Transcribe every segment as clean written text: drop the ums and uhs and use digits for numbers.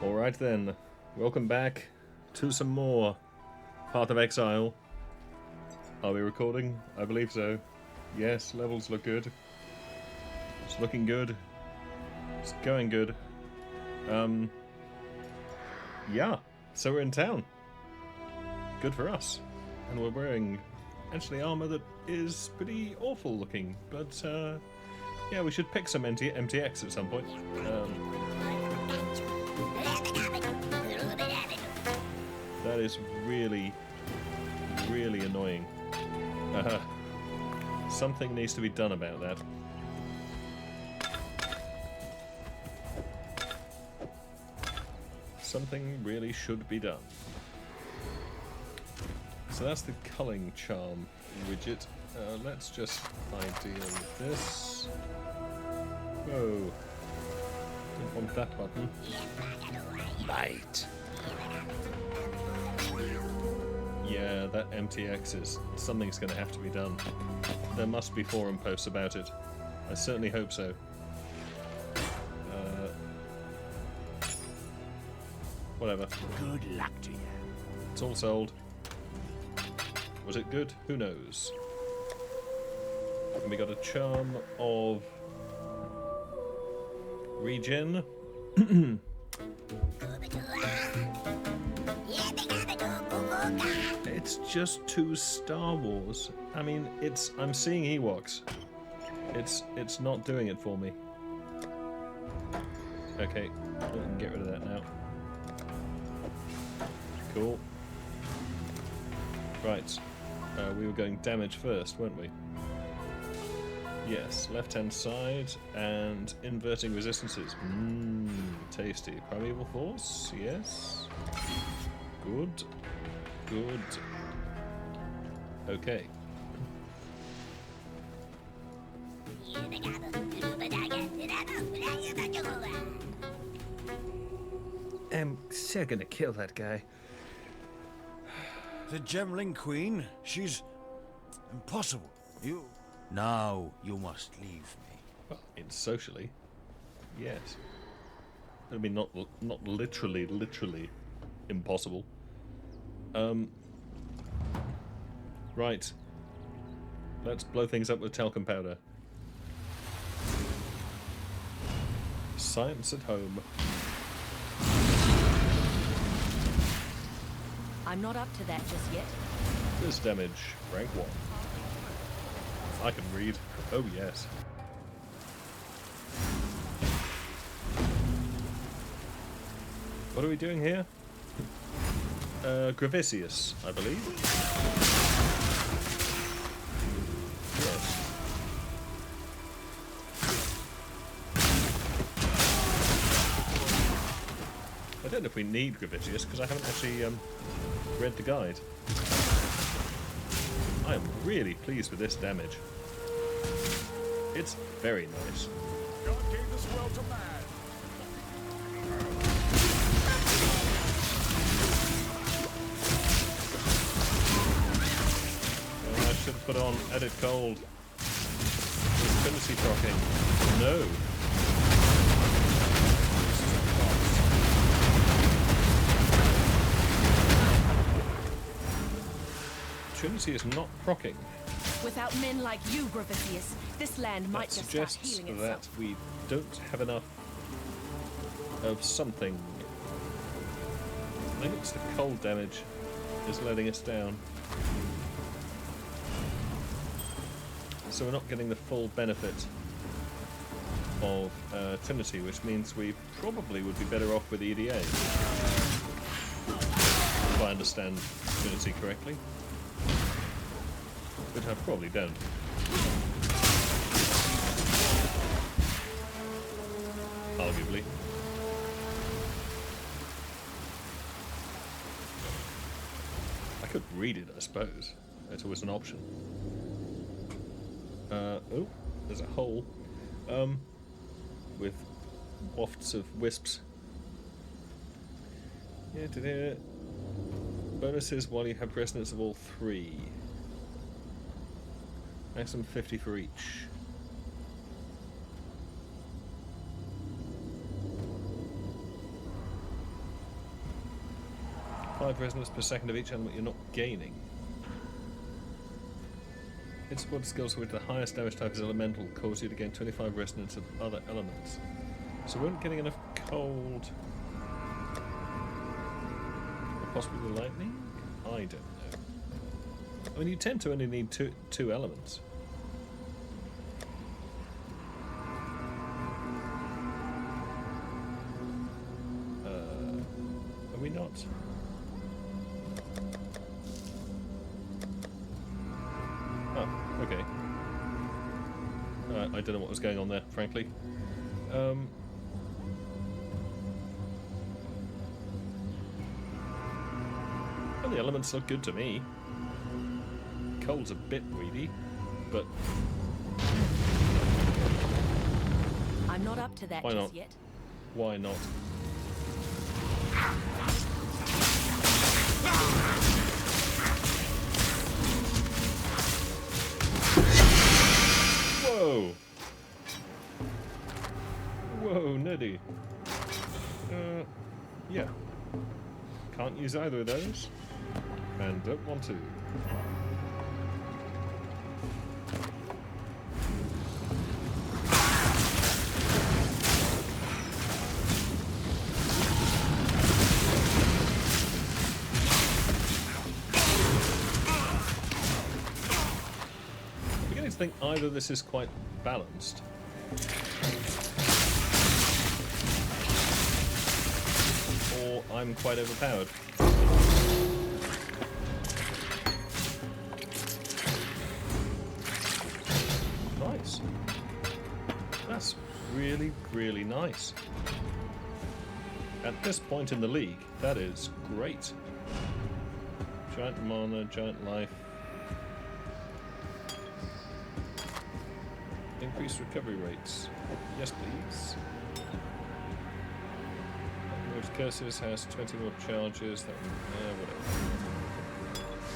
Alright then, welcome back to some more Path of Exile. Are we recording? I believe so. Yes, levels look good. It's looking good. It's going good. Yeah, so we're in town. Good for us. And we're wearing, actually, armor that is pretty awful looking. But, yeah, we should pick some MTX at some point. That is really, really annoying. Something needs to be done about that. Something really should be done. So that's the culling charm widget. Let's just deal with this. Whoa. Don't want that button. Bite. Yeah, that MTX is... something's going to have to be done. There must be forum posts about it. I certainly hope so. Whatever. Good luck to you. It's all sold. Was it good? Who knows? And we got a charm of... regen. It's just too Star Wars. I mean, I'm seeing Ewoks. It's not doing it for me. Okay, we can get rid of that now. Cool. Right. We were going damage first, weren't we? Yes, left-hand side and inverting resistances. Tasty. Primeval Force, yes. Good. Good. Okay. I'm so gonna kill that guy. The Gemling Queen, she's impossible. Now you must leave me. Well, in socially, yes. I mean, not literally impossible. Right. Let's blow things up with talcum powder. Science at home. I'm not up to that just yet. This damage, rank 1. I can read. Oh yes. What are we doing here? Gravicius, I believe. Yes. I don't know if we need Gravicius because I haven't actually read the guide. I am really pleased with this damage. It's very nice. God gave this world to man. I should have put on Edit Cold. Affinity procking. No. Trinity is not procking. Without men like you, Gravicius, this land might just start suggests healing that itself. we don't have enough of something. I think it's the cold damage is letting us down. So we're not getting the full benefit of Trinity, which means we probably would be better off with EDA. If I understand Trinity correctly. Which I probably don't. Arguably. I could read it, I suppose. That's always an option. Oh, there's a hole. With wafts of wisps. Yeah, bonuses while you have resonance of all 3. Maximum 50 for each. 5 resonance per second of each element you're not gaining. Its support skills with the highest damage type is elemental cause you to gain 25 resonance of other elements. So we weren't getting enough cold. Or possibly the lightning? I don't know. I mean, you tend to only need two elements. Are we not? Oh, okay. I don't know what was going on there, frankly. Well, the elements look good to me. Cold's a bit weedy, but I'm not up to that why just not? yet. Why not? Whoa! Whoa, nutty. Yeah. Can't use either of those. And don't want to. I'm beginning to think either this is quite balanced. Or I'm quite overpowered. Nice. That's really, really nice. At this point in the league, that is great. Giant mana, giant life. Increased recovery rates. Yes, please. Most curses has 20 more charges. That whatever.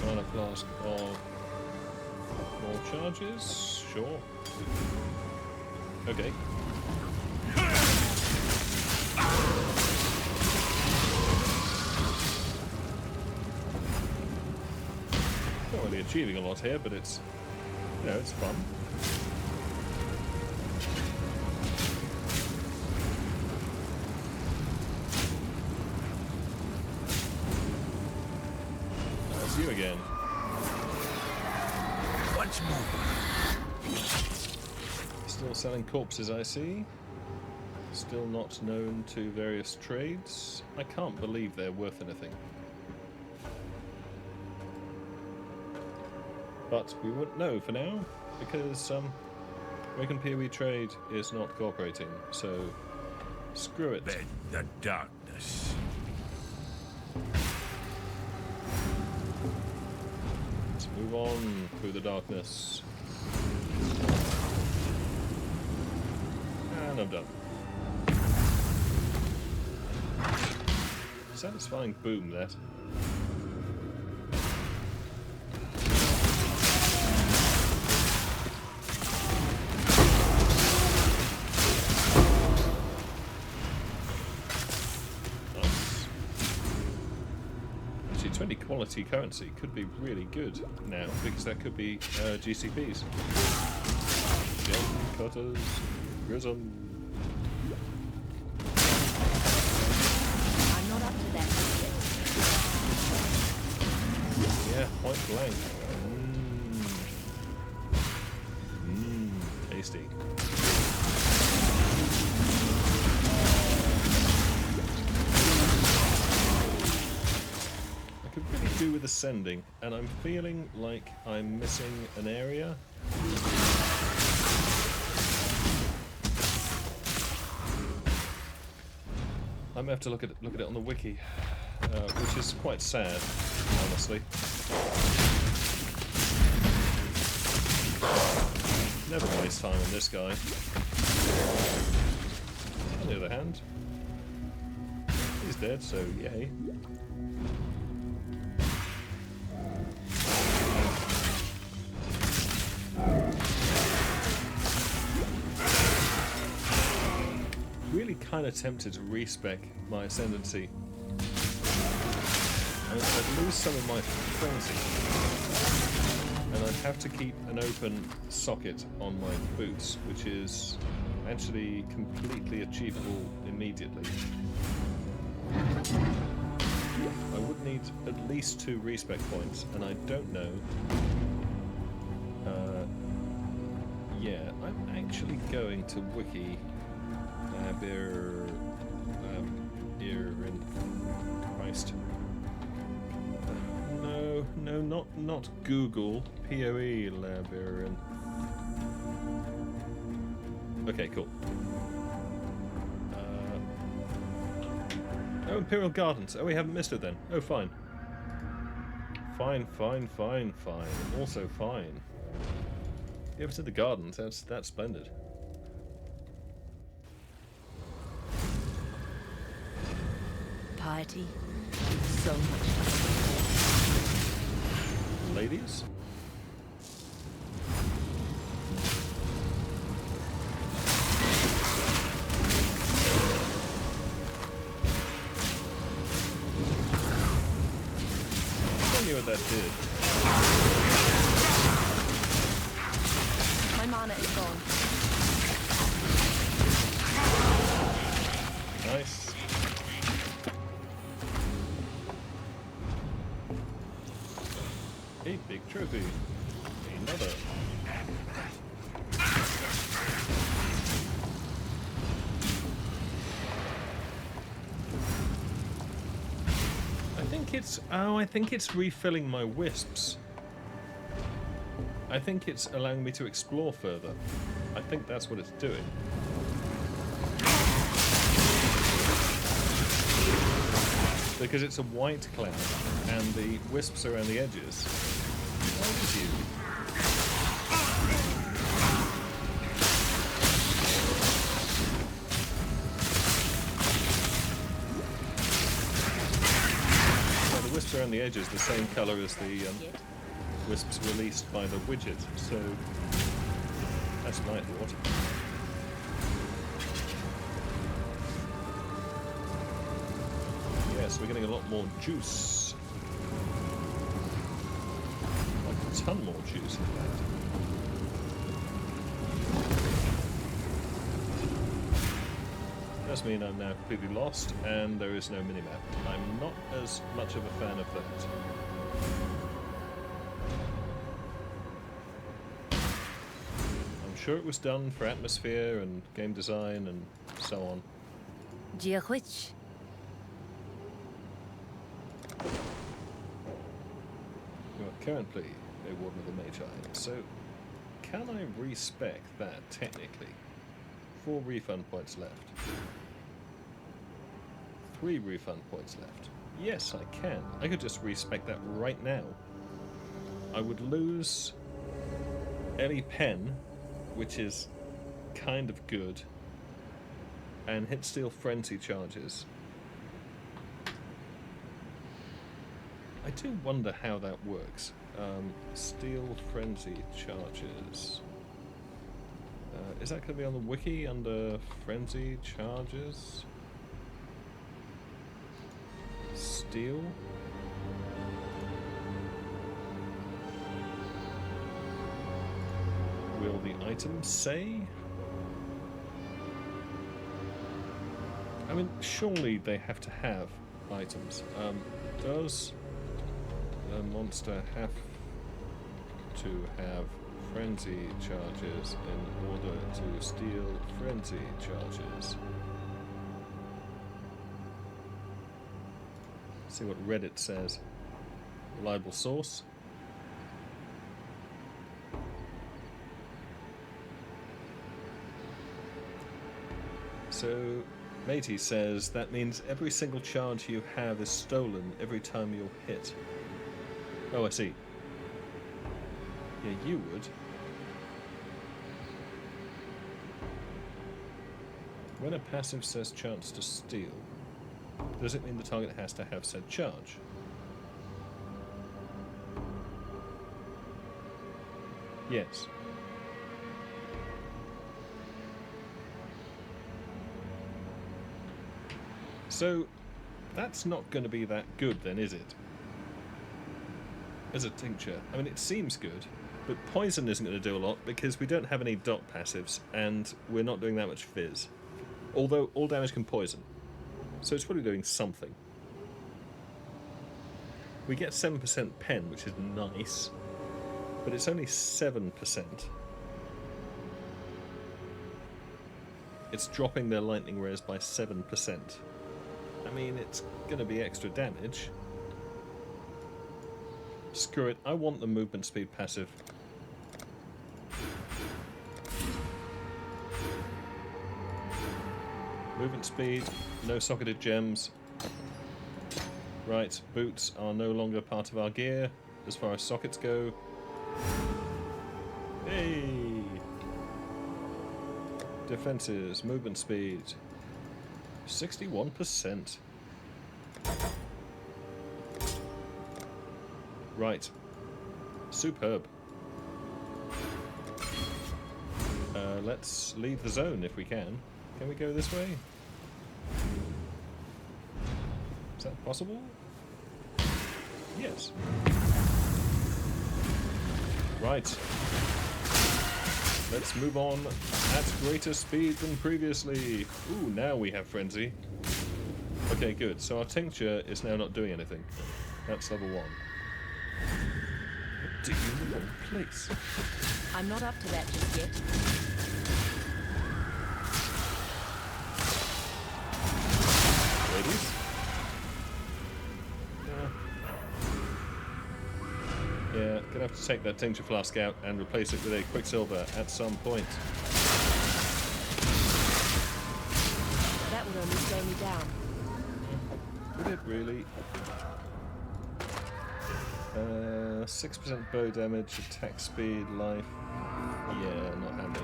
Mana flask of more charges. Sure. Okay. Not really achieving a lot here, but it's, you know, it's fun. That's you again. Once more. Still selling corpses, I see. Still not known to various trades. I can't believe they're worth anything. But we wouldn't know for now, because Reckon PoE trade is not cooperating, so screw it. Bed the darkness. Let's move on through the darkness. And I'm done. Satisfying boom, that. Nice. Actually, 20 quality currency could be really good now, because that could be GCPs. Gem cutters, Grism. I'm not up to that just yet. Yeah, point blank. Tasty. I could really do with ascending, and I'm feeling like I'm missing an area. I may have to look at it on the wiki, which is quite sad, honestly. Never waste time on this guy. On the other hand, he's dead, so yay. Really kind of tempted to respec my Ascendancy. I'd lose some of my frenzy, and I'd have to keep an open socket on my boots, which is actually completely achievable immediately. I would need at least 2 respec points, and I don't know. Yeah, I'm actually going to wiki Christ. No, not Google. POE Labyrinth. Okay, cool. Oh, Imperial Gardens. Oh, we haven't missed it then. Oh, fine. Fine. Also fine. You ever to the gardens? That's splendid. Piety. So much fun. Ladies? Tell me what that did. My mana is gone. Nice. A big trophy. Another. I think it's refilling my wisps. I think it's allowing me to explore further. I think that's what it's doing. Because it's a white cloud, and the wisps around the edges. What is you? Well, the wisps around the edges the same colour as the wisps released by the widget, so that's my thought. Yes, we're getting a lot more juice. Like a ton more juice, in fact. Does mean I'm now completely lost, and there is no minimap. I'm not as much of a fan of that. I'm sure it was done for atmosphere and game design and so on. Jiahwich. You are currently a Warden of the Magi, so can I respec that technically? 4 refund points left. 3 refund points left. Yes, I can. I could just respec that right now. I would lose Ellie Pen, which is kind of good, and hit Steel Frenzy charges. I do wonder how that works. Steel Frenzy charges. Is that going to be on the wiki under Frenzy charges? Steel? Will the item say? I mean, surely they have to have items. Does the monster have to have frenzy charges in order to steal frenzy charges? See what Reddit says. Reliable source. So, Matey says that means every single charge you have is stolen every time you're hit. Oh, I see. Yeah, you would. When a passive says chance to steal, does it mean the target has to have said charge? Yes. So, that's not going to be that good then, is it? as a tincture. I mean, it seems good, but poison isn't going to do a lot because we don't have any dot passives and we're not doing that much fizz. Although all damage can poison, so it's probably doing something. We get 7% pen, which is nice, but it's only 7%. It's dropping their lightning rares by 7%. I mean, it's going to be extra damage. Screw it, I want the movement speed passive. Movement speed, no socketed gems. Right, boots are no longer part of our gear as far as sockets go. Hey! Defenses, movement speed, 61%. Right. Superb. Let's leave the zone if we can. Can we go this way? Is that possible? Yes. Right. Let's move on at greater speed than previously. Ooh, now we have Frenzy. Okay, good. So our tincture is now not doing anything. That's level 1. Dig in the wrong place. I'm not up to that just yet. Ladies? Yeah, gonna have to take that tincture flask out and replace it with a quicksilver at some point. That would only slow me down. Would it really? 6% bow damage, attack speed, life. Yeah, not handy.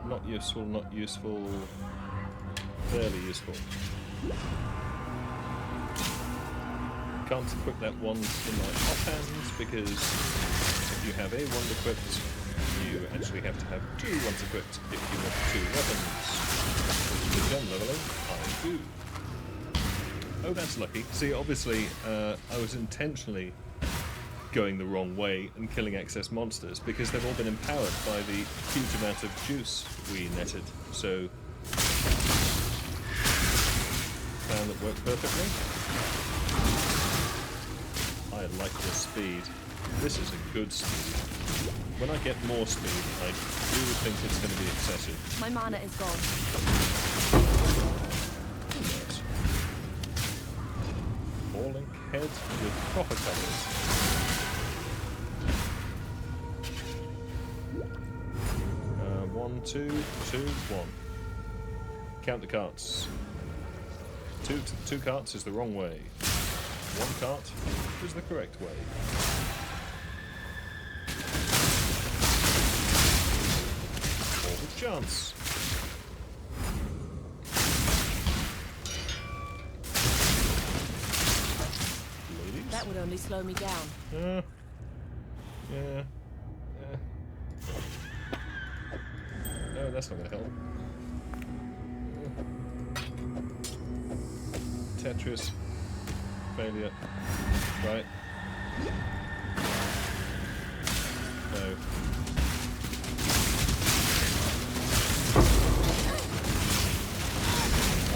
Not useful, not useful. Fairly useful. Can't equip that wand in my offhands because if you have a wand equipped, you actually have to have 2 wands equipped if you want 2 weapons. The gem leveling, I do. Oh, that's lucky. See, obviously, I was intentionally going the wrong way and killing excess monsters because they've all been empowered by the huge amount of juice we netted. So, plan that worked perfectly. I like this speed. This is a good speed. When I get more speed, I do think it's going to be excessive. My mana is gone. Yes. Falling head with proper colours. 1, 2, 2, 1. Count the carts. Two carts is the wrong way. 1 cart is the correct way. All with chance. Ladies? That would only slow me down. Yeah. No, that's not going to help. Tetris. Failure. Right. No.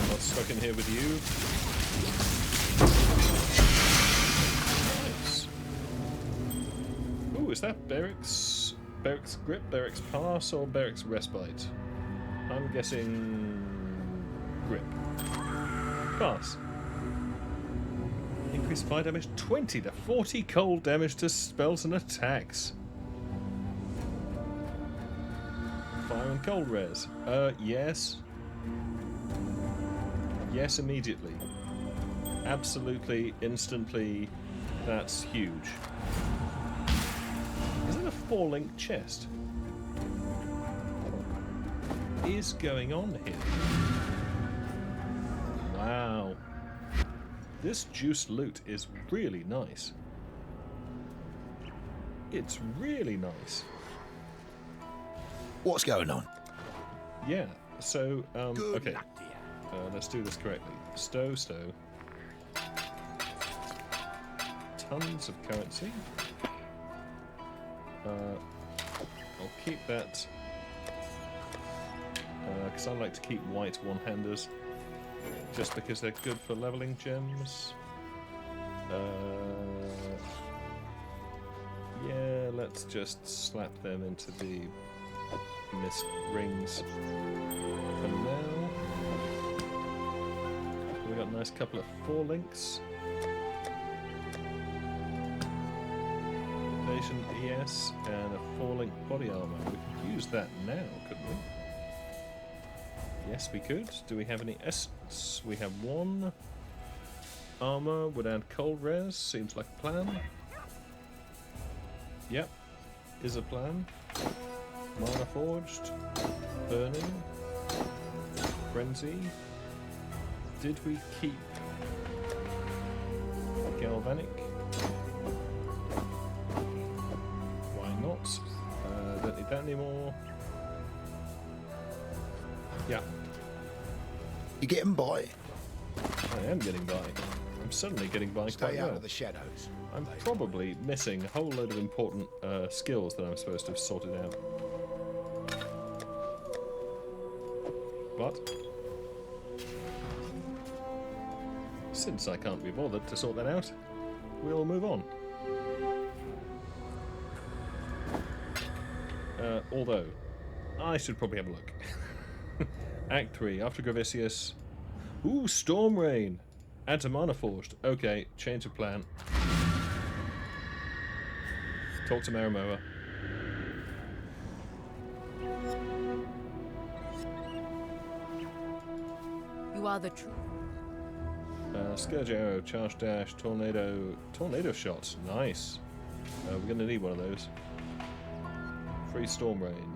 I'm not stuck in here with you. Nice. Ooh, is that Beric's grip, Beric's pass, or Beric's respite? I'm guessing grip. Pass. Increase fire damage 20 to 40 cold damage to spells and attacks. Fire and cold rares. Yes. Yes, immediately. Absolutely, instantly. That's huge. Is it a 4-link chest? What is going on here? Wow. This juice loot is really nice. It's really nice. What's going on? Yeah, so, Good okay. luck to you. Let's do this correctly. Stow. Tons of currency. I'll keep that. Because I like to keep white one-handers. Just because they're good for leveling gems. Yeah, let's just slap them into the mist rings for now. We got a nice couple of 4 links. Invasion ES and a 4-link body armor. We could use that now, couldn't we? Yes, we could. Do we have any essence? We have 1. Armor would add cold res. Seems like a plan. Yep, is a plan. Mana forged. Burning. Frenzy. Did we keep galvanic? Why not? Don't need that anymore. Yeah. You getting by? I am getting by. I'm suddenly getting by Stay quite out well. of the shadows. I'm probably missing a whole load of important skills that I'm supposed to have sorted out. But since I can't be bothered to sort that out, we'll move on. Although, I should probably have a look. Act 3, after Gravicius. Ooh, Storm Rain! Add to Mana Forged. Okay, change of plan. Talk to Marimoa. You are the truth. Scourge Arrow, Charge Dash, Tornado Shot. Nice. We're going to need one of those. Free Storm Rain.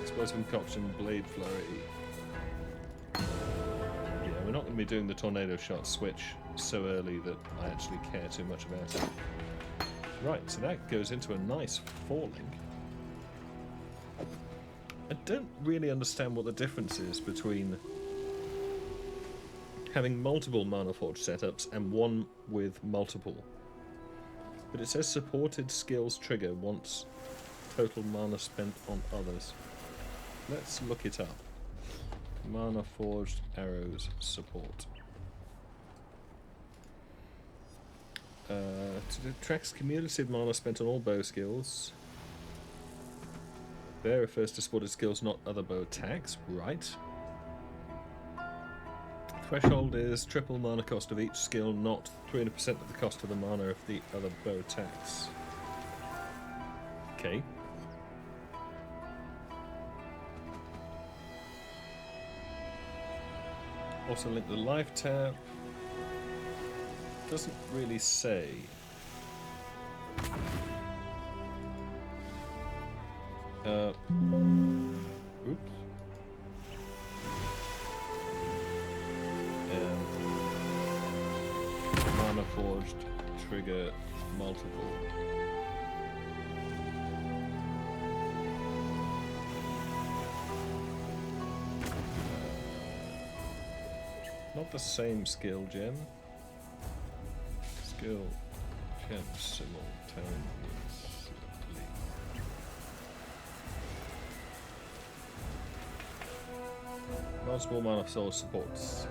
Explosive Concoction, Blade Flurry. Yeah, we're not going to be doing the Tornado Shot switch so early that I actually care too much about it. Right, so that goes into a nice 4-link. I don't really understand what the difference is between having multiple Mana Forge setups and one with multiple. But it says supported skills trigger once total mana spent on others. Let's look it up. Mana Forged Arrows support. Tracks cumulative mana spent on all bow skills. There refers to supported skills, not other bow attacks. Right. Threshold is triple mana cost of each skill, not 300% of the cost of the mana of the other bow attacks. Okay. Also link the life tab. Doesn't really say. Oops. Mana Forged trigger multiple. Not the same skill gem. Skill gem simultaneously. Multiple mana soul supports.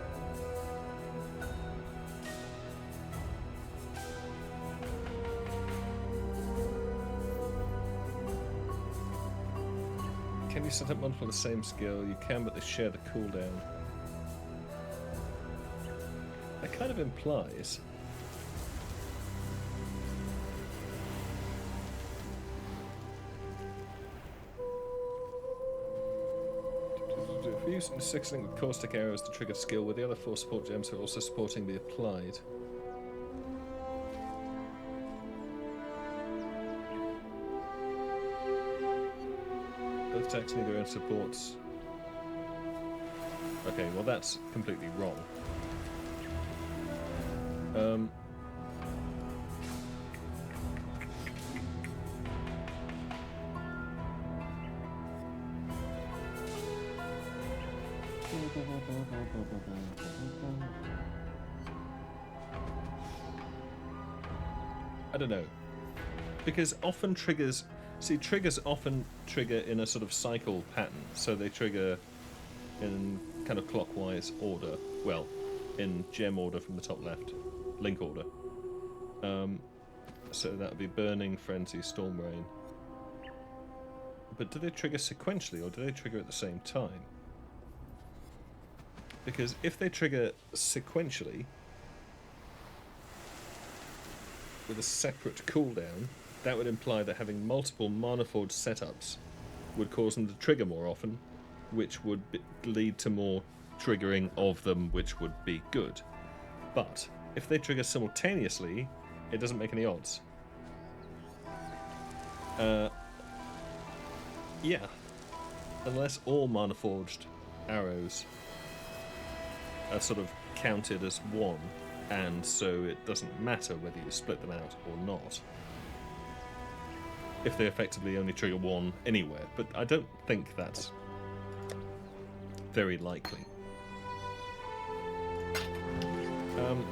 Can you set up multiple of the same skill? You can, but they share the cooldown. That kind of implies if you're using 6-link with caustic arrows to trigger skill, where the other 4 support gems are also supporting the applied. Both attacks need their own supports. Okay, well that's completely wrong. I don't know. Because often triggers... See, triggers often trigger in a sort of cycle pattern. So they trigger in kind of clockwise order. Well, in gem order from the top left. Link order. So that would be Burning, Frenzy, Storm Rain. But do they trigger sequentially, or do they trigger at the same time? Because if they trigger sequentially, with a separate cooldown, that would imply that having multiple Mana Forge setups would cause them to trigger more often, which would lead to more triggering of them, which would be good. But if they trigger simultaneously, it doesn't make any odds. Yeah. Unless all Mana Forged arrows are sort of counted as one, and so it doesn't matter whether you split them out or not. If they effectively only trigger one anywhere, but I don't think that's very likely.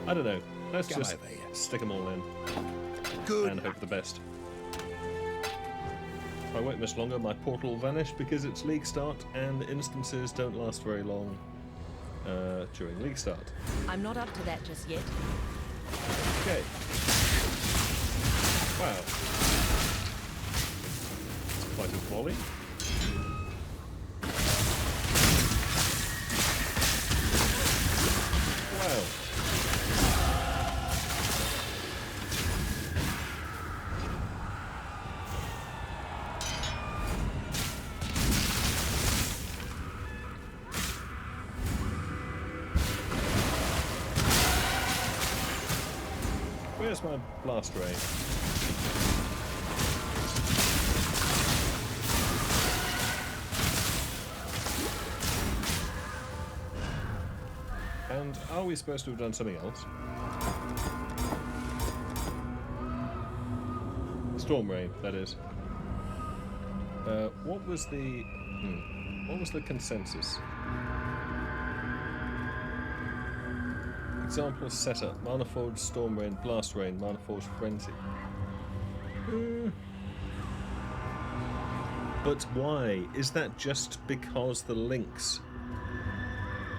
I don't know. Let's just stick them all in. Good. And hope for the best. If I wait much longer, my portal will vanish because it's League start, and instances don't last very long during League start. I'm not up to that just yet. Okay. Wow. It's quite a volley. Wow. Where's my blast ray? And are we supposed to have done something else? Storm Rain, that is. What was the... what was the consensus? Example setup: Mana Forge, Storm Rain, Blast Rain, Mana Forge, Frenzy. But why? Is that just because the links?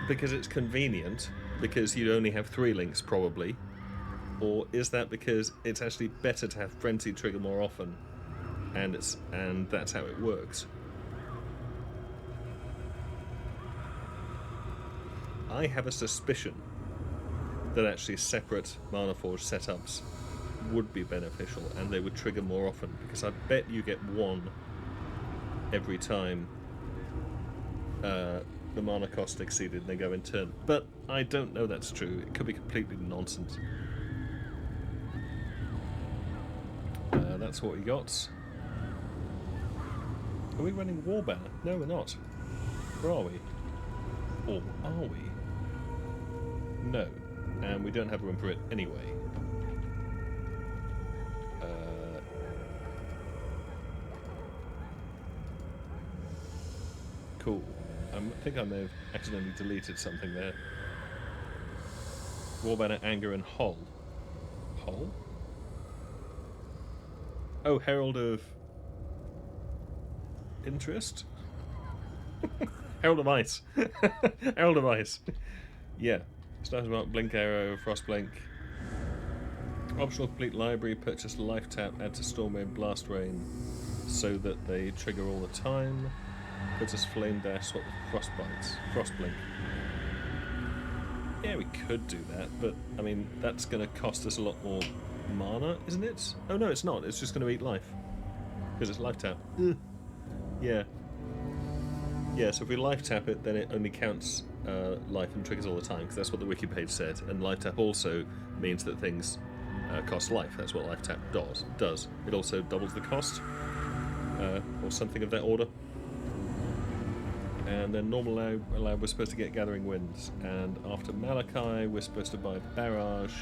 Because it's convenient? Because you'd only have 3 links, probably? Or is that because it's actually better to have Frenzy trigger more often, and that's how it works? I have a suspicion that actually separate Mana Forge setups would be beneficial, and they would trigger more often, because I bet you get 1 every time the mana cost exceeded and they go in turn. But I don't know that's true. It could be completely nonsense. That's what we got. Are we running Warbanner? No, we're not. Where are we? Or are we? No. And we don't have room for it anyway. Cool. I think I may have accidentally deleted something there. Warbanner, Anger, and Hull. Hull? Oh, Herald of... Interest? Herald of Ice. Herald of Ice. Yeah. Starting about Blink Arrow, Frost Blink. Optional complete library, purchase Life Tap, add to Storm Rain, Blast Rain, so that they trigger all the time. Purchase Flame Dash, swap with Frost Blink. Yeah, we could do that, but I mean, that's going to cost us a lot more mana, isn't it? Oh no, it's not. It's just going to eat life. Because it's Life Tap. Yeah. Yeah, so if we Life Tap it, then it only counts life and triggers all the time, because that's what the wiki page said. And Life Tap also means that things cost life. That's what Life Tap does. It also doubles the cost, or something of that order. And then normal allow we're supposed to get Gathering Winds, and after Malachi we're supposed to buy Barrage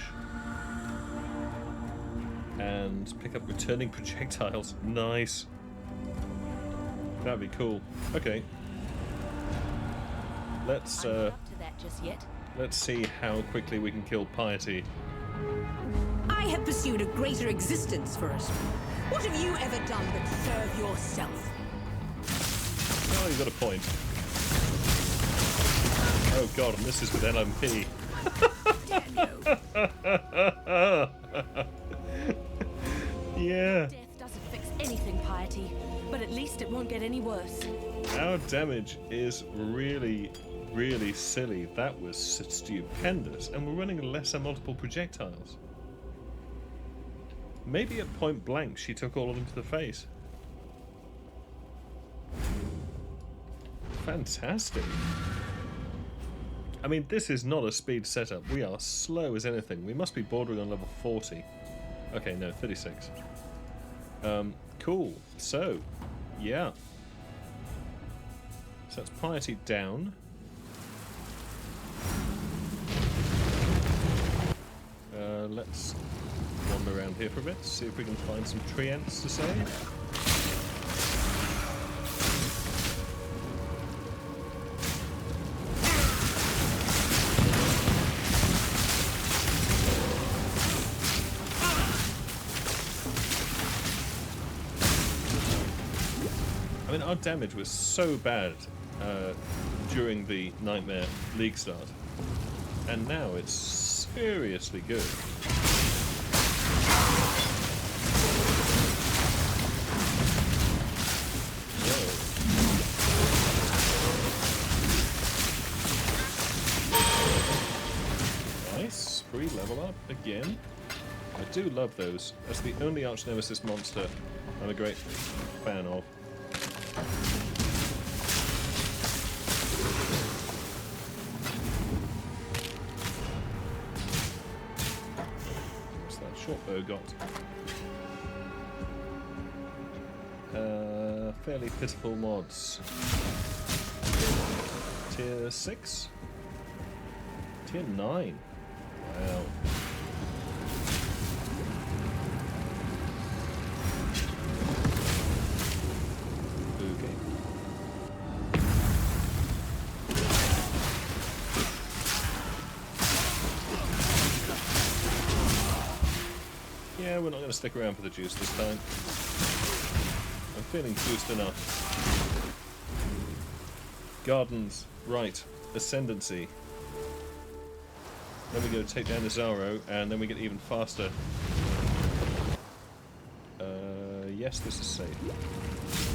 and pick up Returning Projectiles. Nice. That'd be cool. Okay. let's I'm not up to that just yet. let's see how quickly we can kill Piety. I have pursued a greater existence first. What have you ever done but serve yourself? Oh, you got a point. Oh god, and this is with LMP. Yeah. Death doesn't fix anything, Piety, but at least it won't get any worse. Our damage is really, really silly. That was stupendous. And we're running lesser multiple projectiles. Maybe at point blank she took all of them to the face. Fantastic. I mean, this is not a speed setup. We are slow as anything. We must be bordering on level 40. Okay, no, 36. Cool. So, yeah. So that's Piety down. Let's wander around here for a bit, see if we can find some treants to save. I mean, our damage was so bad during the Nightmare League start, and now it's seriously good. Whoa. Nice, free level up again. I do love those. That's the only arch nemesis monster I'm a great fan of. What's that short bow got? Fairly pitiful mods. Tier 6? Tier 9. Wow. Yeah, we're not going to stick around for the juice this time. I'm feeling juiced enough. Gardens, right. Ascendancy. Then we go take down the Zaro, and then we get even faster. Yes, this is safe.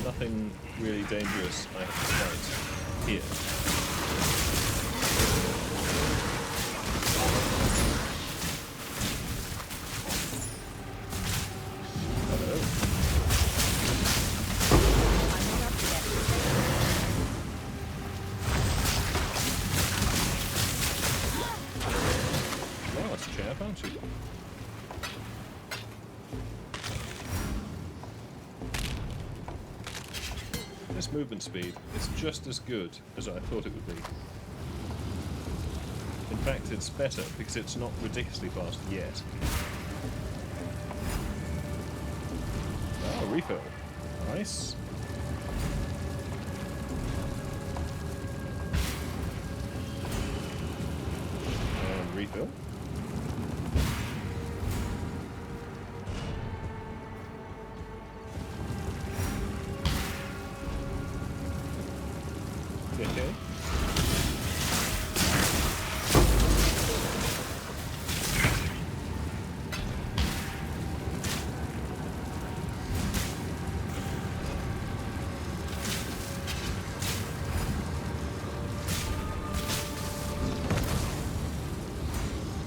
Nothing really dangerous I have to fight here. This movement speed is just as good as I thought it would be. In fact, it's better because it's not ridiculously fast yet. Ah, refill. Nice. And refill. Okay.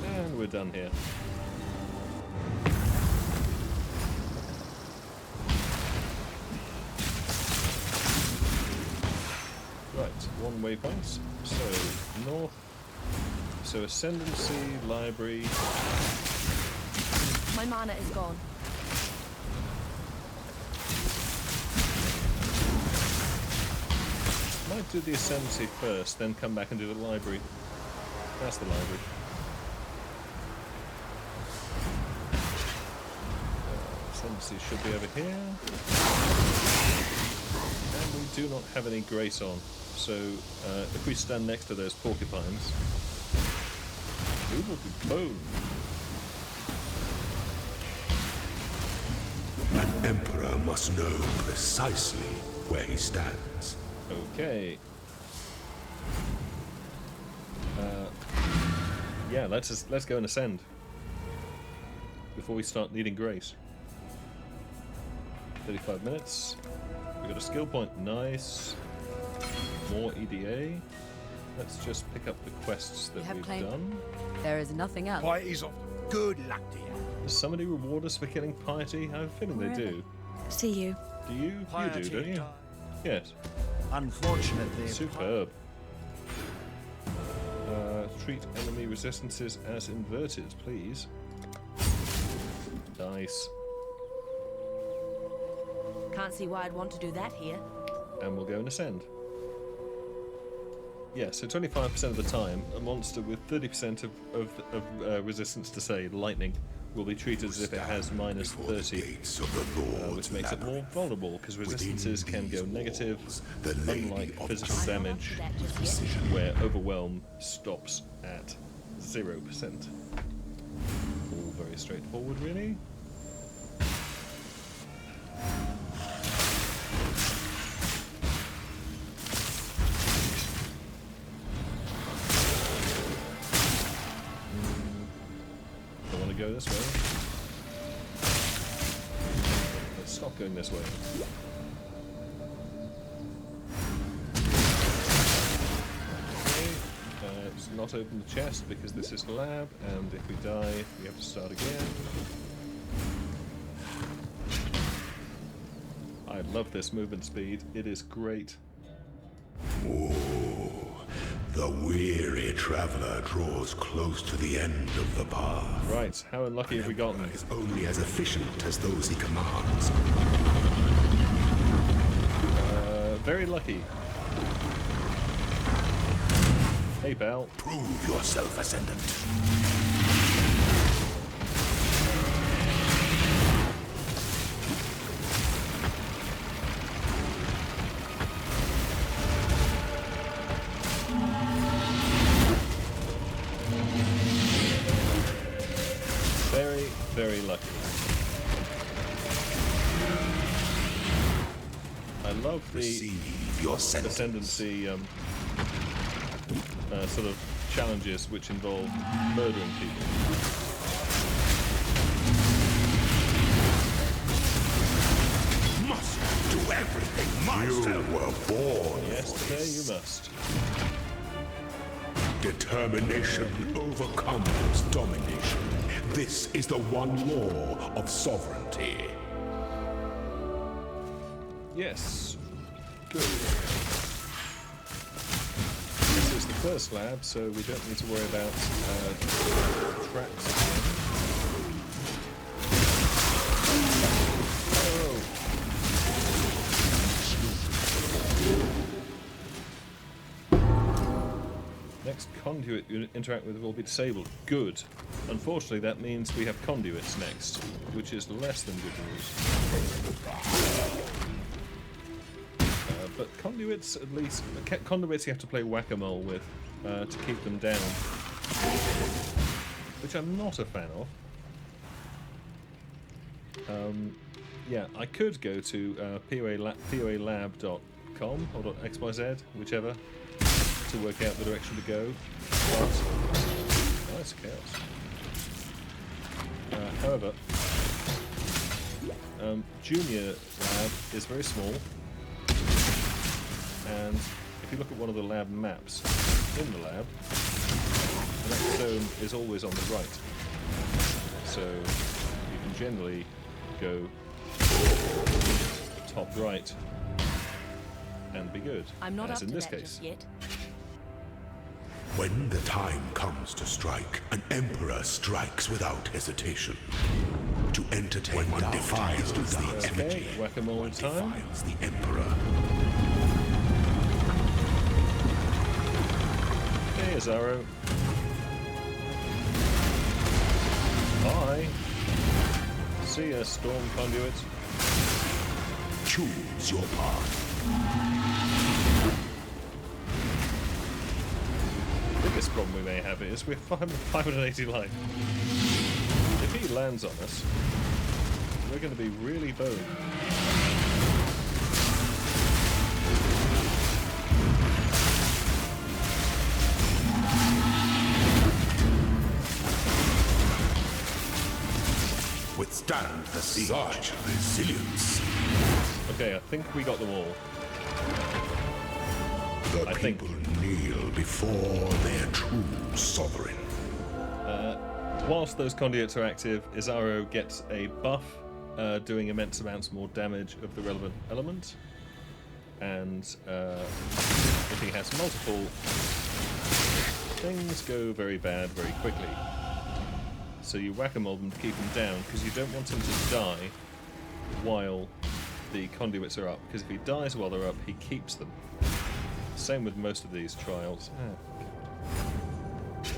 And we're done here. One waypoint, so north, so Ascendancy, library. My mana is gone. Might do the Ascendancy first, then come back and do the library. That's the library. Ascendancy should be over here. And we do not have any grace on, so if we stand next to those porcupines, we will be boned. An emperor must know precisely where he stands. Okay. Yeah, let's go and ascend before we start needing grace. 35 minutes. We got a skill point. Nice. More EDA. Let's just pick up the quests that we've done. There is nothing else. Piety's off. Good luck to you. Does somebody reward us for killing Piety? I have a feeling they do. See you. Do you? You Piety do, don't you? died. Yes. Unfortunately, Superb. Treat enemy resistances as inverted, please. Nice. Can't see why I'd want to do that here. And we'll go and ascend. Yeah, so 25% of the time, a monster with 30% of resistance to, say, lightning will be treated as if it has minus 30, which makes it more vulnerable, because resistances can go negative, unlike physical damage, where Overwhelm stops at 0%. All very straightforward, really. Go this way. Let's stop going this way. Okay, let's not open the chest because this is lab, and if we die, we have to start again. I love this movement speed. It is great. The weary traveler draws close to the end of the path. Right, how unlucky have we gotten? Is only as efficient as those he commands. Very lucky. Hey, pal. Prove yourself, Ascendant. Very lucky. I love the Ascendancy sort of challenges which involve murdering people. Must do everything myself. You were born. Yesterday you must. Determination overcomes domination. This is the one law of sovereignty. Yes. Good. This is the first lab, so we don't need to worry about traps again. Oh. Next conduit you interact with will be disabled. Good. Unfortunately, that means we have conduits next, which is less than good news. But conduits, at least, conduits you have to play whack-a-mole with to keep them down, which I'm not a fan of. Yeah, I could go to poalab.com or .xyz, whichever, to work out the direction to go. But, nice chaos. However, Junior Lab is very small, and if you look at one of the lab maps in the lab, the next zone is always on the right. So you can generally go top right and be good, I'm not as up in to this that case. just yet. When the time comes to strike, an emperor strikes without hesitation. To entertain when one defies the effigy, whack-a-mole one time. defies the emperor. Hey, Azaro. Bye. See ya, Storm Conduit. Choose your path. The biggest problem we may have is we're 580 life. If he lands on us, we're going to be really boned. Withstand the siege. Such resilience. Okay, I think we got them all. The people kneel before their true sovereign. Whilst those conduits are active, Izaro gets a buff, doing immense amounts more damage of the relevant element. And if he has multiple, things go very bad very quickly. So you whack-a-mole them to keep him down, because you don't want him to die while the conduits are up, because if he dies while they're up, he keeps them. Same with most of these trials.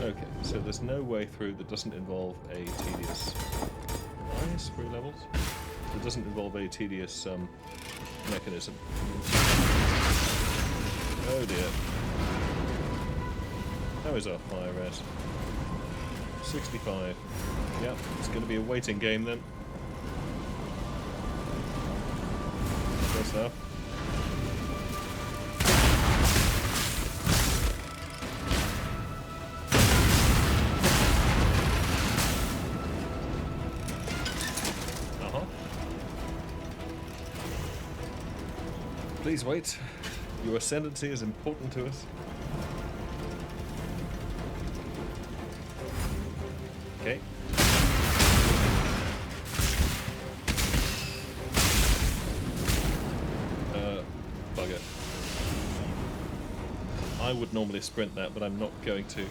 Okay, so there's no way through that doesn't involve a tedious... Nice, 3 levels. That doesn't involve a tedious mechanism. Oh dear. How is our fire res? 65. Yep, it's going to be a waiting game then. Good stuff. Please wait. Your ascendancy is important to us. Okay. Bugger. I would normally sprint that, but I'm not going to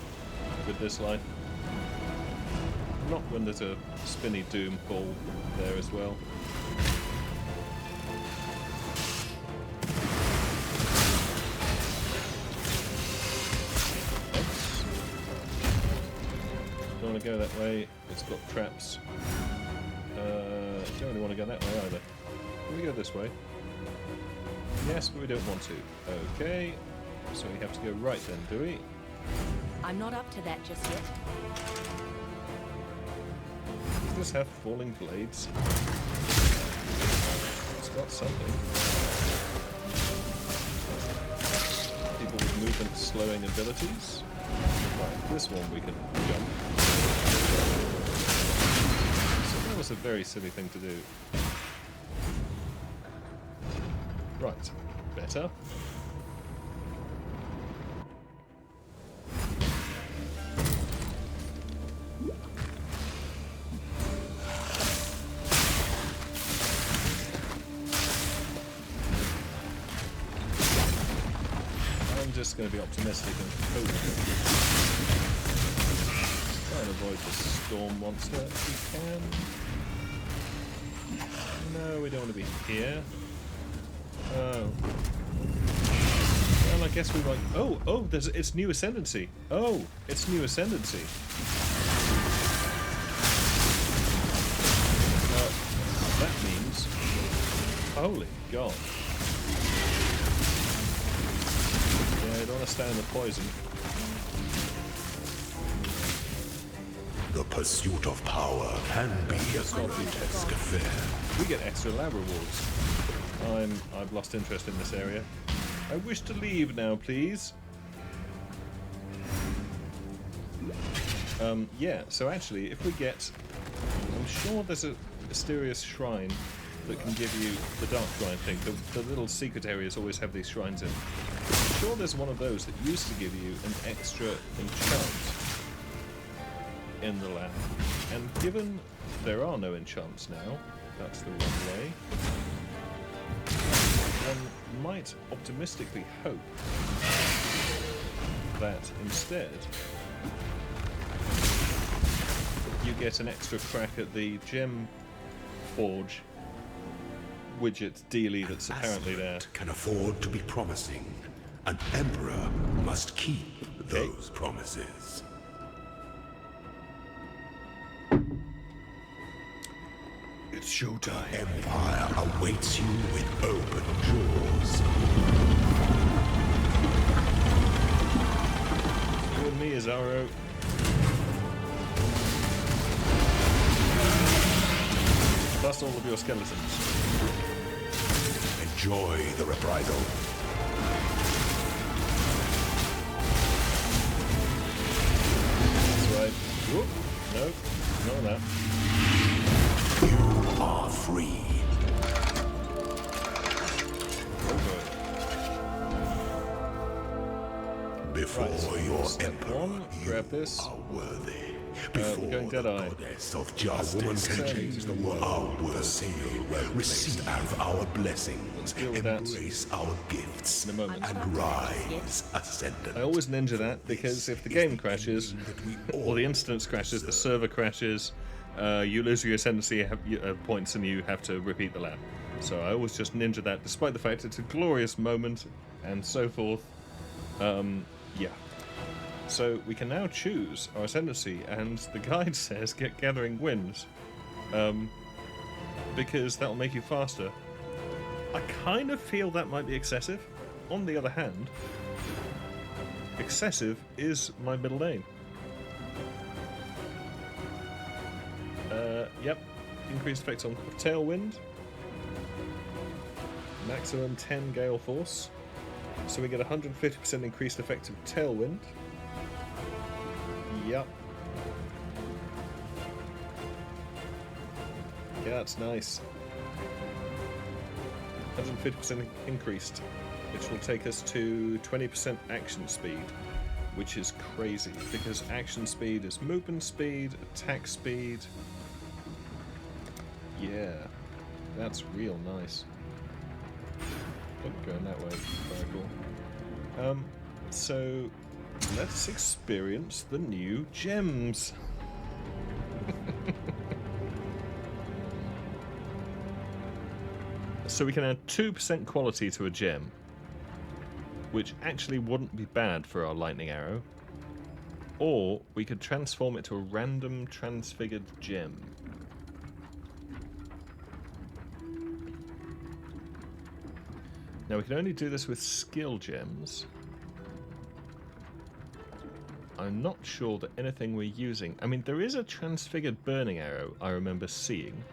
with this line. Not when there's a spinny doom ball there as well. Don't want to go that way, it's got traps. Don't really want to go that way either. Can we go this way? Yes, but we don't want to. Okay, so we have to go right then, do we? I'm not up to that just yet. Does this have falling blades? It's got something. People with movement slowing abilities. Right, this one we can jump. So that was a very silly thing to do. Right, better. I'm just going to be optimistic and hope. Try and avoid the storm monster if we can. No, we don't want to be here. Oh. Well, I guess we might... Oh, it's new Ascendancy. Oh, it's new Ascendancy. That means... Holy God. Yeah, I don't want to stand the poison. The pursuit of power can be a grotesque affair. We get extra lab rewards. I've lost interest in this area. I wish to leave now, please. Yeah, so actually, if we get... I'm sure there's a mysterious shrine that can give you the dark shrine thing. The little secret areas always have these shrines in. I'm sure there's one of those that used to give you an extra enchant in the lab. And given there are no enchants now, that's the wrong way, one might optimistically hope that instead you get an extra crack at the gem forge widget dealie that's apparently there. Can afford to be promising. An emperor must keep those promises. It's showtime. Empire awaits you with open jaws. You and me, Azaro. Plus all of your skeletons. Enjoy the reprisal. That's right. Whoop. No, none of that. You are free. Okay. Before Right, your step emperor, one, grab this. are worthy. We're Before going the Deadeye. goddess of justice, A woman can change the world. Are worthy. Receive our blessings. deal with that Embrace our gifts. in a moment. And rise, ascendant. I always ninja that because if the game crashes, or the instance crashes, the server crashes, you lose your ascendancy points and you have to repeat the lap. So I always just ninja that, despite the fact it's a glorious moment and so forth. Yeah. So we can now choose our ascendancy, and the guide says get gathering winds, because that'll make you faster. I kind of feel that might be excessive. On the other hand, excessive is my middle name. Yep. Increased effects on tailwind. Maximum 10 gale force. So we get 150% increased effective tailwind. Yep. Yeah, that's nice. 150% increased, which will take us to 20% action speed, which is crazy, because action speed is movement speed, attack speed. Yeah, that's real nice. Going that way, very cool. So let's experience the new gems. So we can add 2% quality to a gem, which actually wouldn't be bad for our lightning arrow. Or we could transform it to a random transfigured gem. Now we can only do this with skill gems. I'm not sure that anything we're using... I mean, there is a transfigured burning arrow I remember seeing,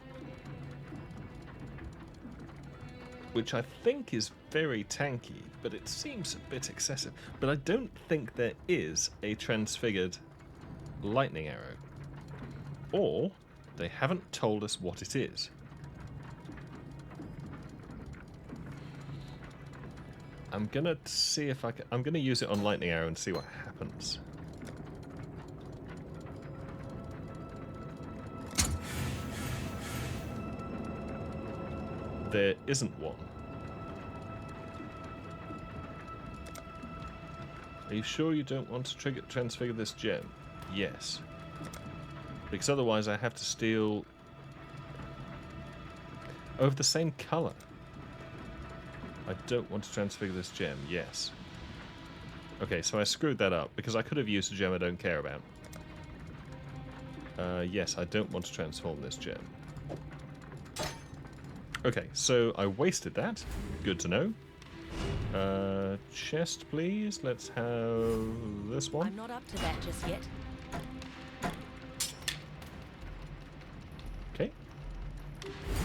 which I think is very tanky, but it seems a bit excessive. But I don't think there is a transfigured lightning arrow. Or they haven't told us what it is. I'm gonna see if I can... I'm gonna use it on lightning arrow and see what happens. There isn't one. Are you sure you don't want to transfigure this gem? Yes. Because otherwise I have to steal... Oh, of the same colour. I don't want to transfigure this gem, yes. Okay, so I screwed that up, because I could have used a gem I don't care about. Yes, I don't want to transform this gem. Okay, so I wasted that. Good to know. Chest, please. Let's have this one. I'm not up to that just yet. Okay.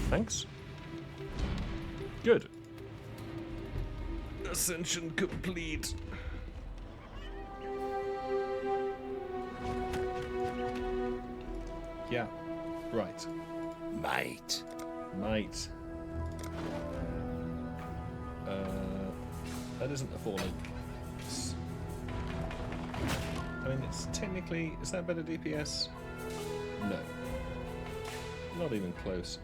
Thanks. Good. Ascension complete. Yeah. Right. Might. Might. That isn't a 4 link. I mean, it's technically... Is that better DPS? No. Not even close.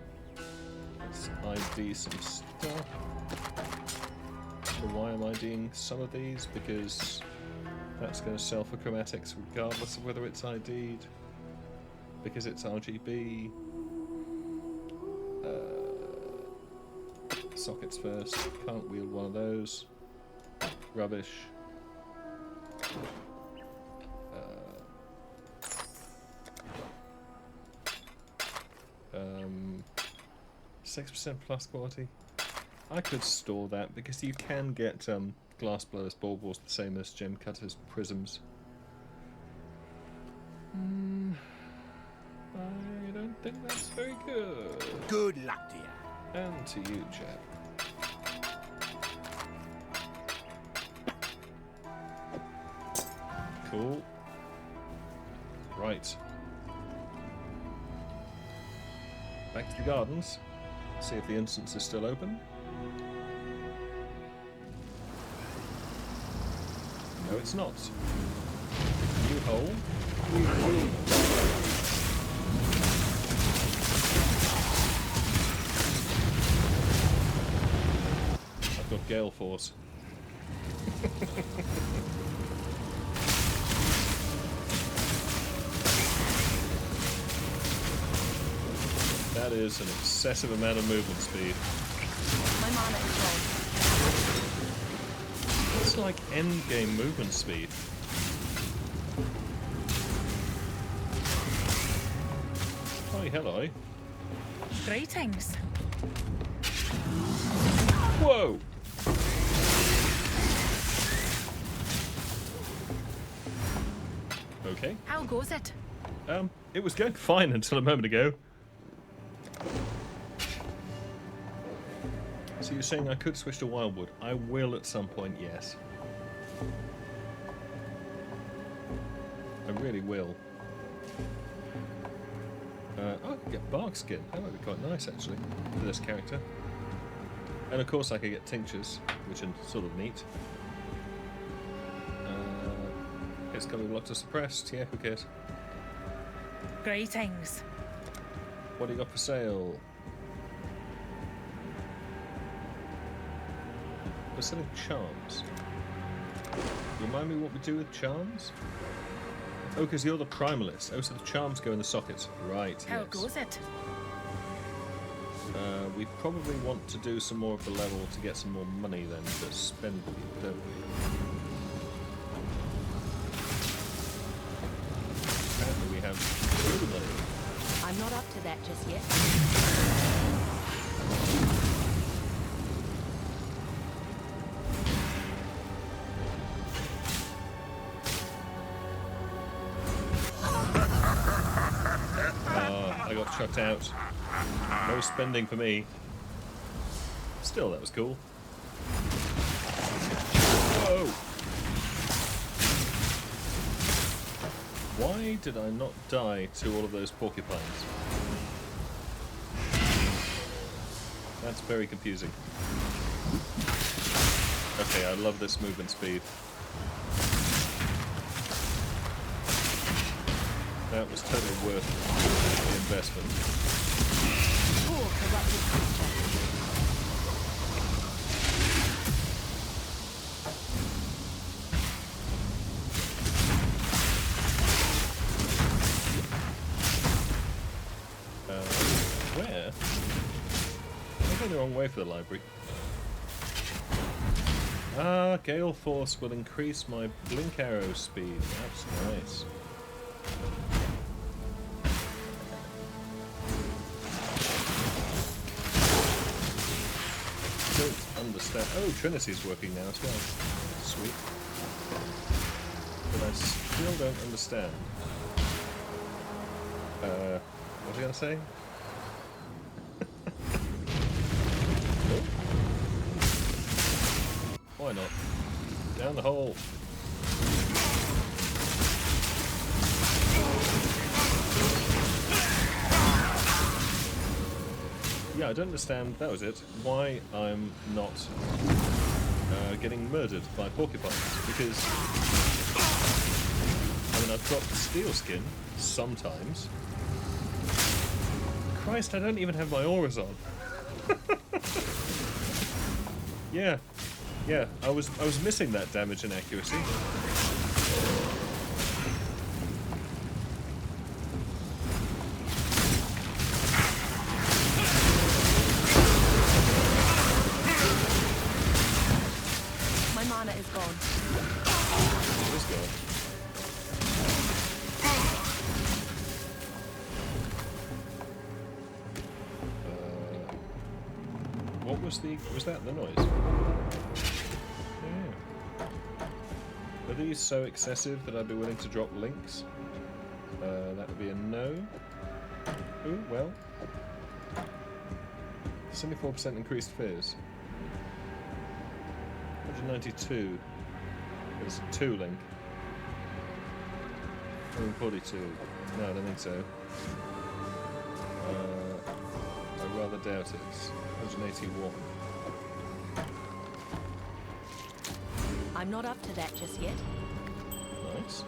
Let's ID some stuff. So why am I IDing some of these? Because that's going to sell for chromatics regardless of whether it's ID'd. Because it's RGB. Sockets first. Can't wield one of those. Rubbish. 6% plus quality. I could store that because you can get glass blowers, baubles, the same as gem cutters, prisms. I don't think that's very good. Good luck to you. And to you, chap. Cool. Right. Back to the gardens. See if the instance is still open. No, it's not. New hole. New hole. I've got gale force. That is an excessive amount of movement speed. My mana is It's like endgame movement speed. Hi, hello. gone. Greetings. Whoa! Okay. How goes it? It was going fine until a moment ago. So you're saying I could switch to Wildwood? I will at some point, yes. I really will. I could get bark skin. That might be quite nice, actually, for this character. And of course I could get tinctures, which are sort of neat. It's got to be blocked or suppressed. Yeah, who cares? Greetings. What do you got for sale? We're selling charms. Remind me what we do with charms? Oh, because you're the primalist. Oh, so the charms go in the sockets. Right, How yes. goes it? We probably want to do some more of the level to get some more money then to spend with you, don't we? Apparently we have good money. I'm not up to that just yet. I got chucked out. No spending for me. Still, that was cool. Whoa! Why did I not die to all of those porcupines? That's very confusing. Okay, I love this movement speed. That was totally worth the investment. Poor corrupted creature. Where? I'm going the wrong way for the library. Ah, Gale Force will increase my blink arrow speed. That's nice. Don't understand. Oh, Trinity's working now as well. Sweet. But I still don't understand. What was I going to say? Nope. Why not? Down the hole. Yeah, I don't understand, that was it, why I'm not getting murdered by porcupines. Because, I mean, I've got steel skin, sometimes. Christ, I don't even have my auras on. Yeah, I was missing that damage and accuracy. My mana is gone. It is gone. was that the noise? Yeah. Are these so excessive that I'd be willing to drop links? That would be a no. Ooh, well. 74% increased fears. 192. It's a 2 link. 142. No, I don't think so. I rather doubt it. 181. I'm not up to that just yet. Nice.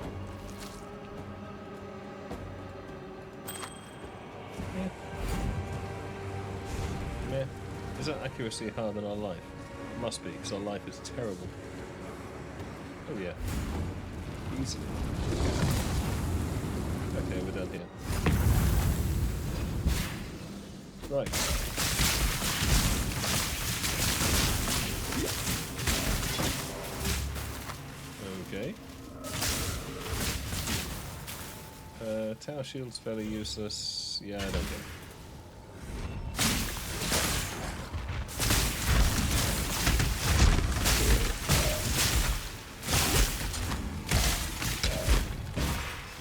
Yeah. Meh. Is that accuracy higher than our life? It must be, because our life is terrible. Oh yeah. Easily. Okay, we're done here. Right. Okay. Tower shield's fairly useless. Yeah, I don't get it.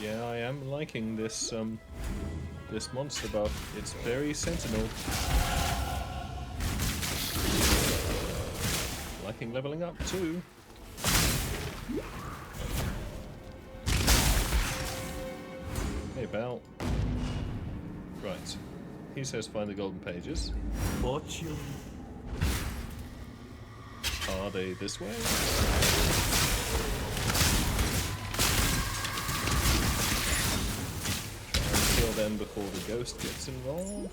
Yeah, I am liking this this monster buff. It's very sentinel. Liking leveling up too. Hey, pal. Right. He says find the golden pages. Fortune. Are they this way? Try and kill them before the ghost gets involved.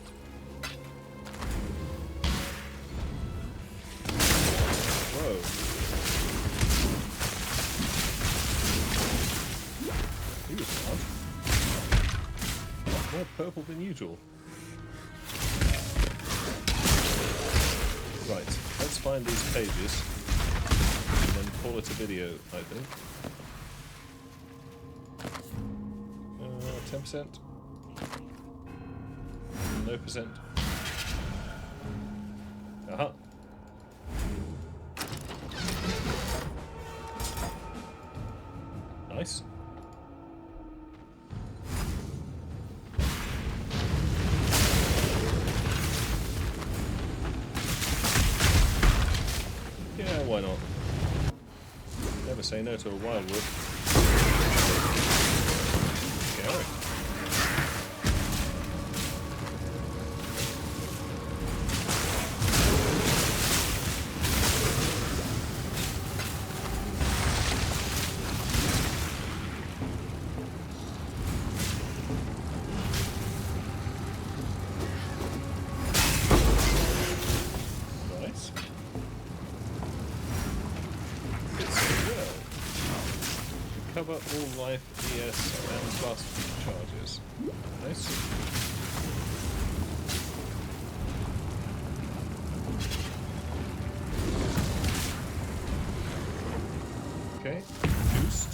Whoa. He was hard. More purple than usual. Right, let's find these pages and then call it a video, I think. 10%. No percent. Aha. Nice. Yeah, why not? Never say no to a wildwood. Scary. Nice. Cover all life, ES, and blast charges. Nice. Okay, boost.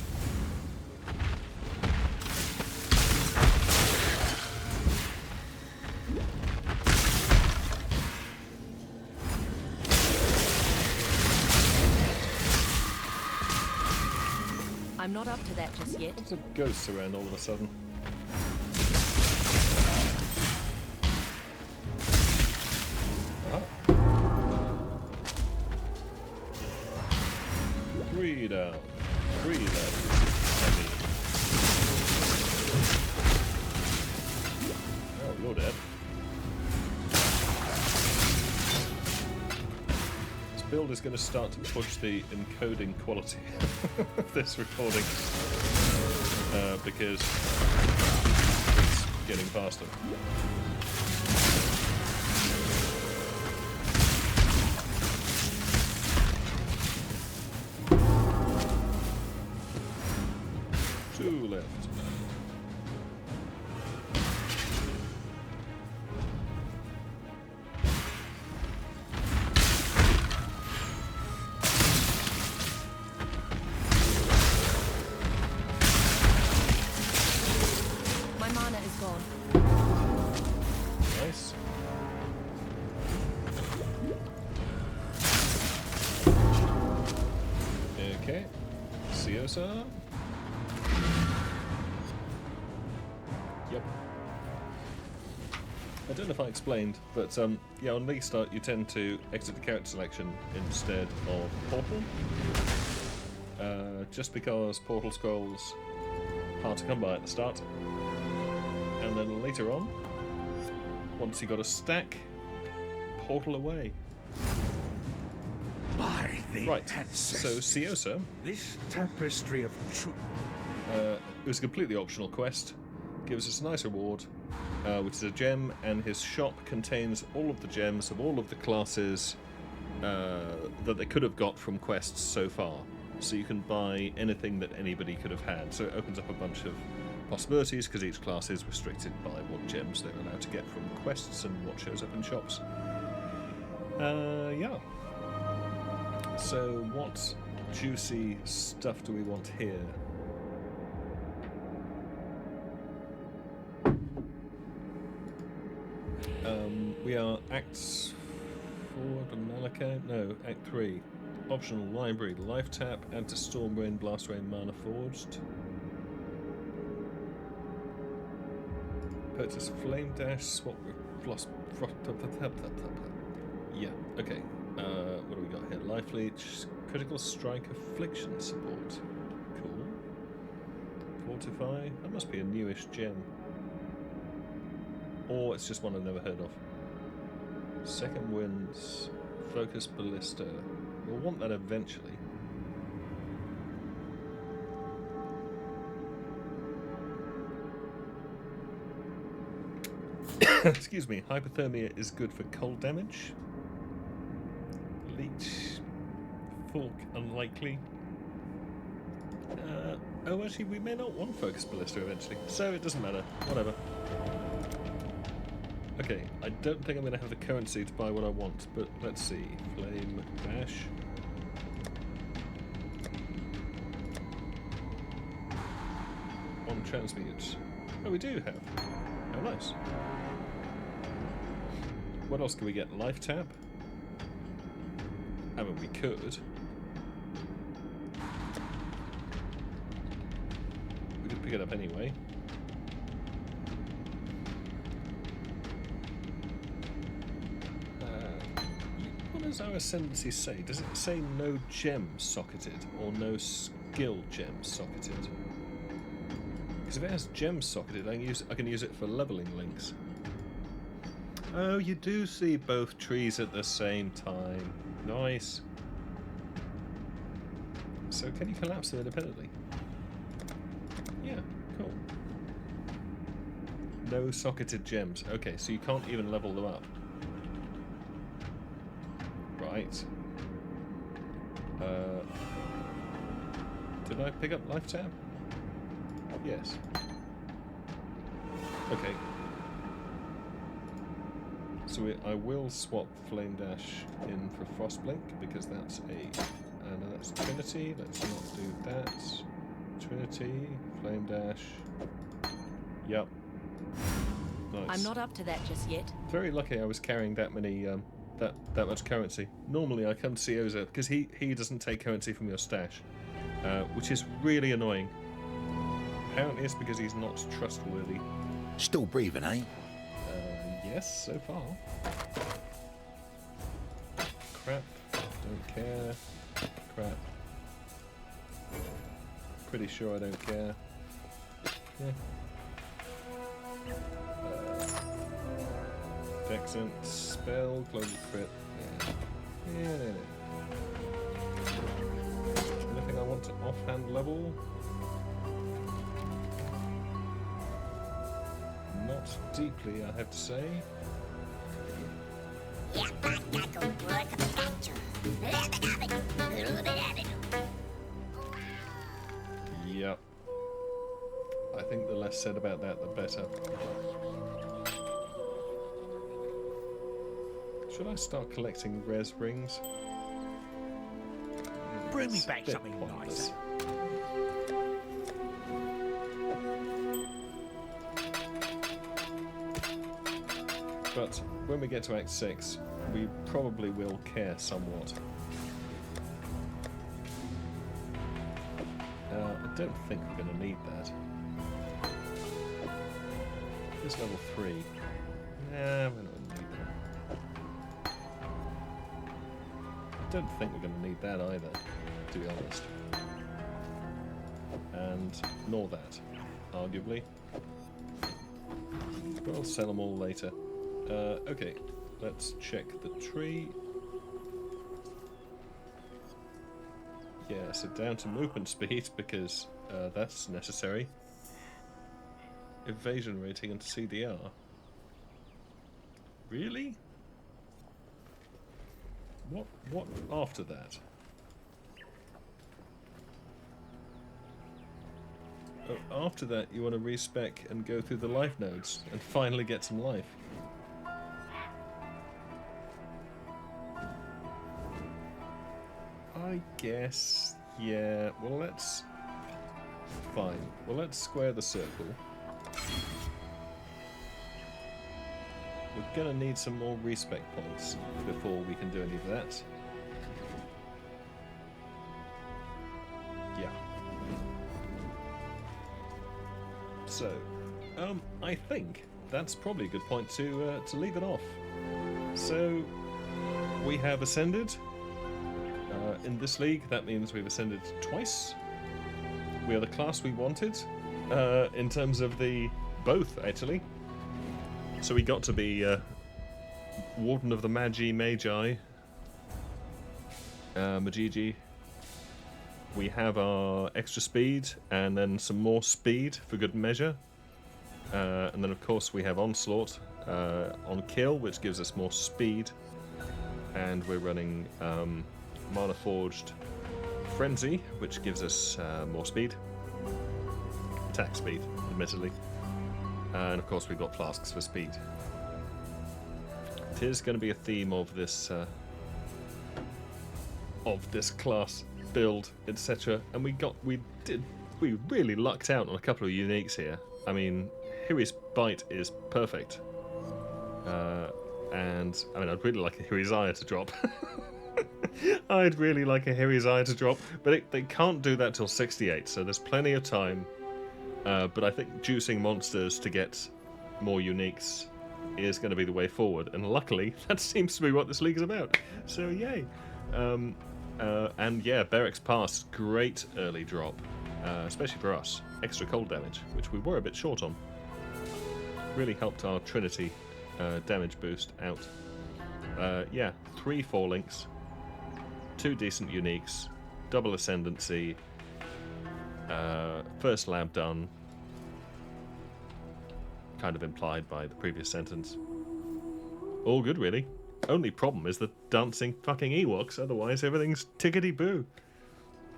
I'm not up to that just yet. Lots of ghosts around all of a sudden. Ah. 3 down. 3 left. Oh, you're dead. This build is going to start to push the encoding quality of this recording because it's getting faster. Two left. My mana is gone. Nice. Ciosa. Yep. I don't know if I explained, but yeah, on restart you tend to exit the character selection instead of Portal. Just because Portal scrolls hard to come by at the start. And then later on, once you got a stack, Portal away. By the Right, so ancestors, Ciosa, this tapestry of truth. it was a completely optional quest, gives us a nice reward, which is a gem, and his shop contains all of the gems of all of the classes that they could have got from quests so far. So you can buy anything that anybody could have had. So it opens up a bunch of possibilities, because each class is restricted by what gems they're allowed to get from quests and what shows up in shops. Yeah. So what juicy stuff do we want here? We are Act 4 to Malachite? No, Act 3. Optional library, life tap, add to Storm Rain, Blast Rain, Mana Forged. Purchase Flame Dash, swap with Floss. Yeah, okay. What do we got here? Life Leech, Critical Strike, Affliction support. Cool. Fortify, that must be a newish gem. Or it's just one I've never heard of. Second Winds, Focus Ballista. We'll want that eventually. Excuse me, Hypothermia is good for cold damage. Leech. Fork, unlikely. Oh, actually, we may not want Focus Ballista eventually, so it doesn't matter. Whatever. Okay, I don't think I'm going to have the currency to buy what I want, but let's see. Flame Dash. On transmute. Oh, we do have. Oh, nice. What else can we get? Life tap? I mean, we could. We could pick it up anyway. What does our Ascendancy say? Does it say no gem socketed or no skill gem socketed? Because if it has gem socketed, I can use it for leveling links. Oh, you do see both trees at the same time. Nice. So can you collapse them independently? Yeah, cool. No socketed gems. Okay, so you can't even level them up. Right. Did I pick up Life Tab? Yes. Okay. So I will swap Flame Dash in for Frostblink, because that's no, that's Trinity. Let's not do that. Trinity, Flame Dash. Yep. Nice. I'm not up to that just yet. Very lucky I was carrying that many that much currency. Normally I come to Ciosa because he doesn't take currency from your stash, which is really annoying. Apparently it's because he's not trustworthy. Still breathing, eh? Yes, so far. Crap. Don't care. Crap. Pretty sure I don't care. Yeah. Accent, spell, global crit. Yeah. Anything I want to offhand level? Not deeply, I have to say. Yep. I think the less said about that, the better. Should I start collecting res rings? Bring me It's back a bit something pointless. nicer. But when we get to Act 6, we probably will care somewhat. don't think we're going to need that. This level 3. Nah, we're not going to need that. I don't think we're going to need that either, to be honest. And nor that, arguably. But I'll sell them all later. Okay, let's check the tree. Yeah, so down to movement speed, because that's necessary. Evasion rating and CDR. Really? What after that? Oh, after that you want to respec and go through the life nodes and finally get some life. I guess, yeah, well let's... Fine. Well, let's square the circle. We're gonna need some more respec points before we can do any of that. Yeah. So, I think that's probably a good point to leave it off. So, we have ascended. In this league, that means we've ascended twice. We are the class we wanted, in terms of the... both, actually. So we got to be Warden of the Magi. Majigi. We have our extra speed, and then some more speed for good measure. And then, of course, we have Onslaught on kill, which gives us more speed. And we're running Mana Forged Frenzy, which gives us more speed. Attack speed, admittedly. And of course we've got flasks for speed. It is going to be a theme of this class build, etc. And we really lucked out on a couple of uniques here. I mean, Hiri's Bite is perfect. And I mean, I'd really like a Hiri's Eye to drop. I'd really like a Hiri's Eye to drop, but they can't do that till 68, so there's plenty of time. But I think juicing monsters to get more uniques is going to be the way forward, and luckily that seems to be what this league is about. So yay! And yeah, Beric's Pass, great early drop, especially for us. Extra cold damage, which we were a bit short on. Really helped our Trinity damage boost out. Yeah, 3 4 links, 2 decent uniques, double Ascendancy. First lab done. Kind of implied by the previous sentence. All good, really. Only problem is the dancing fucking Ewoks, otherwise everything's tickety-boo.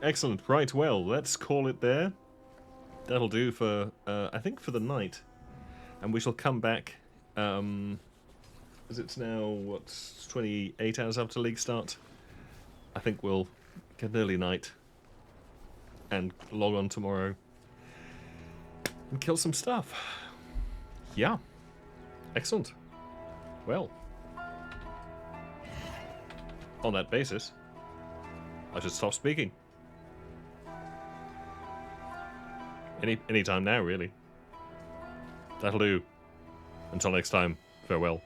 Excellent. Right, well, let's call it there. That'll do for, I think, for the night. And we shall come back, as it's now, what, 28 hours after league start? I think we'll get an early night and log on tomorrow and kill some stuff. Yeah. Excellent. Well, on that basis, I should stop speaking. Any time now, really. That'll do. Until next time, farewell.